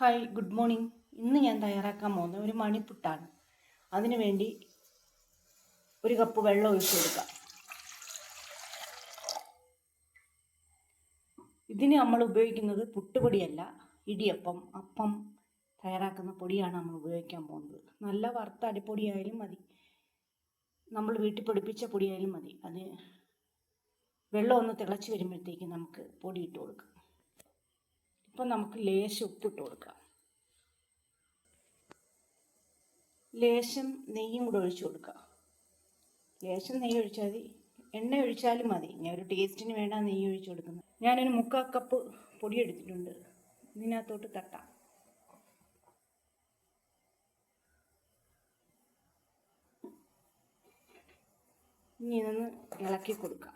Hi, good morning. ഇന്ന് ഞാൻ തയ്യാറാക്കാൻ പോകുന്നത് ഒരു മണിപ്പുട്ടാണ്. അതിനു വേണ്ടി ഒരു കപ്പ് വെള്ളം ഒഴിച്ചു കൊടുക്കാം. ഇതിന് നമ്മൾ ഉപയോഗിക്കുന്നത് പുട്ടുപൊടിയല്ല, ഇടിയപ്പം, അപ്പം തയ്യാറാക്കുന്ന പൊടിയാണ് നമ്മൾ ഉപയോഗിക്കാൻ പോകുന്നത്. നല്ല വറുത്ത അരിപ്പൊടിയായാലും മതി, നമ്മൾ വീട്ടിൽ പൊടിപ്പിച്ച പൊടിയായാലും മതി. അത് വെള്ളം ഒന്ന് തിളച്ച് വരുമ്പോഴത്തേക്ക് നമുക്ക് പൊടി ഇട്ട് കൊടുക്കാം. ഇപ്പം നമുക്ക് ലേശം ഉപ്പിട്ട് കൊടുക്കാം. ലേശം നെയ്യും കൂടെ ഒഴിച്ചു കൊടുക്കുക. ലേശം നെയ്യ് ഒഴിച്ചാൽ മതി, എണ്ണ ഒഴിച്ചാലും മതി. ഞാൻ ഒരു ടേസ്റ്റിന് വേണ്ട നെയ്യ് ഒഴിച്ചു കൊടുക്കുന്നത്. ഞാനൊരു 3/4 കപ്പ് പൊടി എടുത്തിട്ടുണ്ട്. ഇതിനകത്തോട്ട് തട്ടാം. ഇനി ഇതൊന്ന് ഇളക്കി കൊടുക്കാം.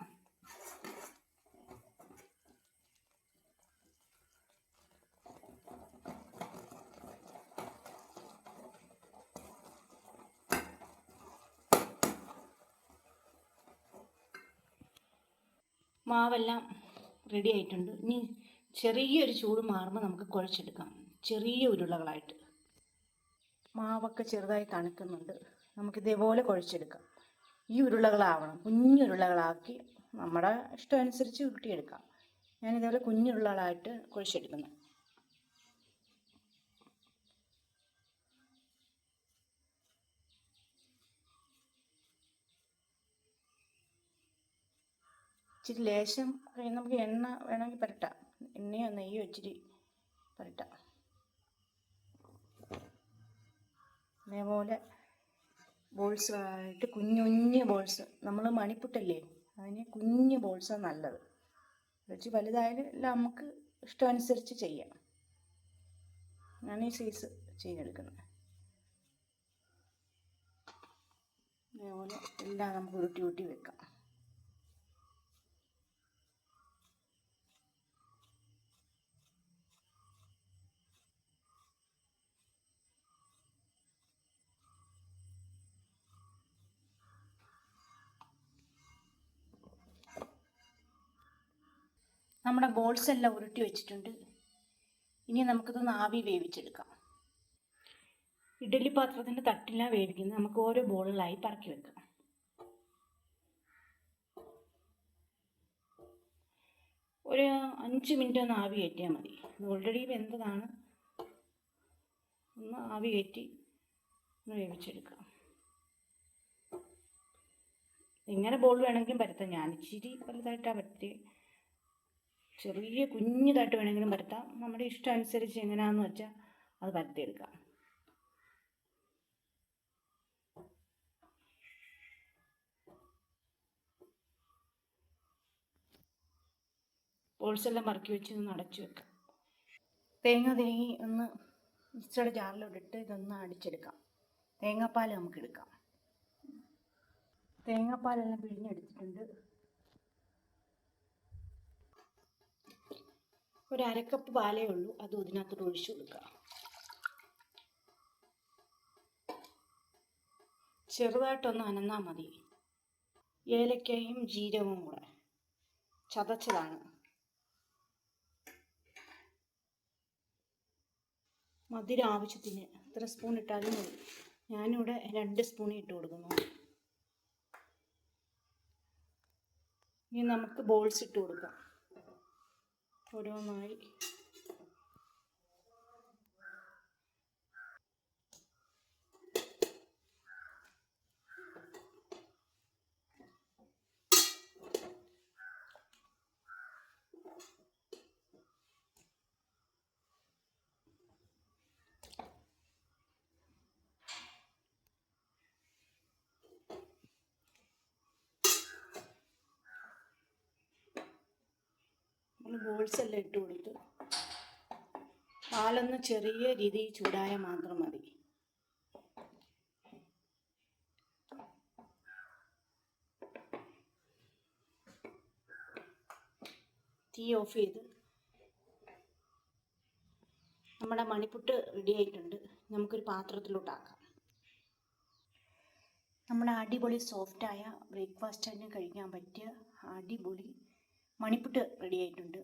മാവെല്ലാം റെഡി ആയിട്ടുണ്ട്. ഇനി ചെറിയൊരു ചൂട് മാറുമ്പോൾ നമുക്ക് കുഴച്ചെടുക്കാം, ചെറിയ ഉരുളകളായിട്ട്. മാവൊക്കെ ചെറുതായി തണുക്കുന്നുണ്ട്. നമുക്കിതേപോലെ കുഴച്ചെടുക്കാം. ഈ ഉരുളകളാവണം, കുഞ്ഞുരുളകളാക്കി നമ്മുടെ ഇഷ്ടമനുസരിച്ച് ഉരുട്ടിയെടുക്കാം. ഞാനിതേപോലെ കുഞ്ഞുരുളകളായിട്ട് കുഴച്ചെടുക്കുന്നു. ഇച്ചിരി ലേശം നമുക്ക് എണ്ണ വേണമെങ്കിൽ പുരട്ടാം, എണ്ണയോ നെയ്യോ ഇച്ചിരി പുരട്ടാം. അതേപോലെ ബോൾസ് ആയിട്ട് കുഞ്ഞു ബോൾസ്, നമ്മൾ മണിപ്പുട്ടല്ലേ അതിന് കുഞ്ഞു ബോൾസാണ് നല്ലത്. കുറച്ച് വലുതായാലും എല്ലാം നമുക്ക് ഇഷ്ടമനുസരിച്ച് ചെയ്യാം. ഞാൻ ഈ സൈസ് ചെയ്തെടുക്കുന്നത്. അതേപോലെ എല്ലാം നമുക്ക് ഉരുട്ടി വെക്കാം. നമ്മുടെ ബോൾസ് എല്ലാം ഉരുട്ടി വെച്ചിട്ടുണ്ട്. ഇനി നമുക്കിതൊന്ന് ആവി വേവിച്ചെടുക്കാം. ഇഡ്ഡലി പാത്രത്തിൻ്റെ തട്ടില വേവിക്കുന്നത്. നമുക്ക് ഓരോ ബോളുകളായി പറക്കി വെക്കാം. ഒരു 5 മിനിറ്റ് ഒന്ന് ആവി കയറ്റിയാൽ മതി. ഇത് ഓൾറെഡി വെന്തതാണ്. ഒന്ന് ആവി കയറ്റി ഒന്ന് വേവിച്ചെടുക്കാം. ഇങ്ങനെ ബോൾ വേണമെങ്കിലും പരത്താം. ഞാൻ ഇച്ചിരി വലുതായിട്ടാണ് പരത്തി, ചെറിയ കുഞ്ഞതായിട്ട് വേണമെങ്കിലും പരത്താം. നമ്മുടെ ഇഷ്ടം അനുസരിച്ച് എങ്ങനെയാണെന്ന് വെച്ചാൽ അത് പരത്തിയെടുക്കാം. ബോൾസെല്ലാം പറക്കി വെച്ച് ഒന്ന് അടച്ചു വെക്കാം. തേങ്ങ തിരിങ്ങി ഒന്ന് മിക്സിയുടെ ജാറിലോട്ടിട്ട് ഇതൊന്ന് അടിച്ചെടുക്കാം. തേങ്ങാപ്പാൽ നമുക്ക് എടുക്കാം. തേങ്ങാപ്പാലെല്ലാം പിഴിഞ്ഞെടുത്തിട്ടുണ്ട്. ഒരു 1/2 കപ്പ് പാലേ ഉള്ളൂ, അതും ഇതിനകത്തോട്ട് ഒഴിച്ചു കൊടുക്കുക. ചെറുതായിട്ടൊന്ന് അനന്നാൽ മതി. ഏലക്കയും ജീരകവും കൂടെ ചതച്ചതാണ്. മധുരം ആവശ്യത്തിന് എത്ര സ്പൂൺ ഇട്ടാലും മതി. ഞാനിവിടെ 2 സ്പൂൺ ഇട്ട് കൊടുക്കുന്നു. ഇനി നമുക്ക് ബോൾസ് ഇട്ട് കൊടുക്കാം, ഓരോന്നായി. ബോൾസ് എല്ലാം ഇട്ട് കൊടുത്ത് പാലൊന്ന് ചെറിയ രീതിയിൽ ചൂടായാൽ മാത്രം മതി. തീ ഓഫ് ചെയ്ത് നമ്മുടെ മണിപ്പുട്ട് റെഡി ആയിട്ടുണ്ട്. നമുക്കൊരു പാത്രത്തിലോട്ടാക്കാം. നമ്മുടെ അടിപൊളി സോഫ്റ്റായ ബ്രേക്ക്ഫാസ്റ്റിന് കഴിക്കാൻ പറ്റിയ അടിപൊളി മണിപ്പുട്ട് റെഡി ആയിട്ടുണ്ട്.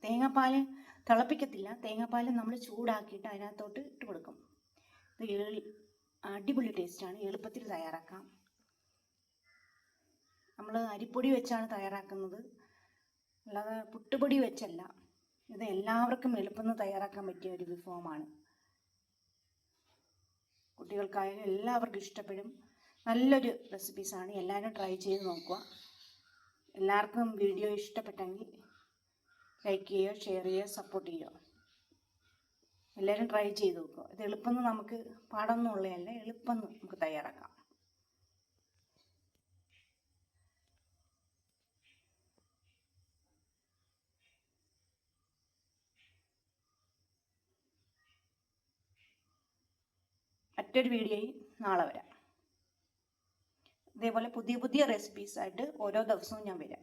തേങ്ങാപ്പാൽ തിളപ്പിക്കത്തില്ല. തേങ്ങാപ്പാൽ നമ്മൾ ചൂടാക്കിയിട്ട് അതിനകത്തോട്ട് ഇട്ട് കൊടുക്കും. ഇത് അടിപൊളി ടേസ്റ്റാണ്. എളുപ്പത്തിൽ തയ്യാറാക്കാം. നമ്മൾ അരിപ്പൊടി വെച്ചാണ് തയ്യാറാക്കുന്നത്, അല്ലാതെ പുട്ടുപൊടി വെച്ചല്ല. ഇത് എല്ലാവർക്കും എളുപ്പം തയ്യാറാക്കാൻ പറ്റിയ ഒരു വിഭവമാണ്. കുട്ടികൾക്കായാലും എല്ലാവർക്കും ഇഷ്ടപ്പെടും. നല്ലൊരു റെസിപ്പീസാണ്. എല്ലാവരും ട്രൈ ചെയ്ത് നോക്കുക. എല്ലാവർക്കും വീഡിയോ ഇഷ്ടപ്പെട്ടെങ്കിൽ ലൈക്ക് ചെയ്യുക, ഷെയർ ചെയ്യുക, സപ്പോർട്ട് ചെയ്യുക. എല്ലാവരും ട്രൈ ചെയ്ത് നോക്കുക. ഇത് എളുപ്പം നമുക്ക് പാടൊന്നും ഉള്ളതല്ല, എളുപ്പം നമുക്ക് തയ്യാറാക്കാം. മറ്റൊരു വീഡിയോയിൽ നാളെ വരാം. ഇതേപോലെ പുതിയ പുതിയ റെസിപ്പീസായിട്ട് ഓരോ ദിവസവും ഞാൻ വരാം.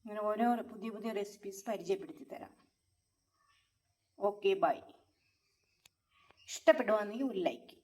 ഇങ്ങനെ ഓരോ പുതിയ പുതിയ റെസിപ്പീസ് പരിചയപ്പെടുത്തി തരാം. Okay, bye. ഇഷ്ടപ്പെടുവാണെങ്കിൽ ഒരു ലൈക്ക്.